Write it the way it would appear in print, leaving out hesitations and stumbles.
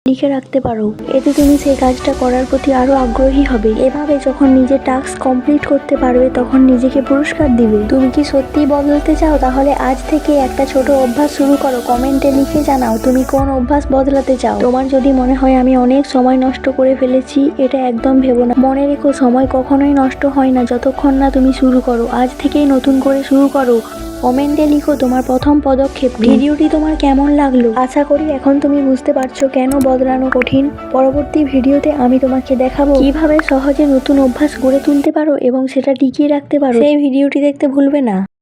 লিখে রাখতে পারো। এতে তুমি সেই কাজটা করার প্রতি আরো আগ্রহী হবে। এভাবে যখন নিজের টাস্ক কমপ্লিট করতে পারবে তখন নিজেকে পুরস্কার দিবে। তুমি কি সত্যিই বদলাতে চাও? তাহলে আজ থেকে একটা ছোট অভ্যাস শুরু করো। কমেন্টে লিখে জানাও তুমি কোন অভ্যাস বদলাতে চাও। তোমার যদি মনে হয় আমি অনেক সময় নষ্ট করে ফেলেছি, এটা একদম ভেবো না। মনে রেখো, সময় কখনোই নষ্ট হয় না যতক্ষণ না তুমি শুরু করো। আজ থেকেই নতুন করে শুরু করো। কমেন্টে লিখো তোমার প্রথম পদক্ষেপ। ভিডিওটি তোমার কেমন লাগলো? আশা করি এখন তুমি বুঝতে পারছো কেন বদলানো কঠিন। পরবর্তী ভিডিওতে আমি তোমাকে দেখাবো কিভাবে সহজে নতুন অভ্যাস গড়ে তুলতে পারো এবং সেটা টিকিয়ে রাখতে পারো। সেই ভিডিওটি দেখতে ভুলবে না।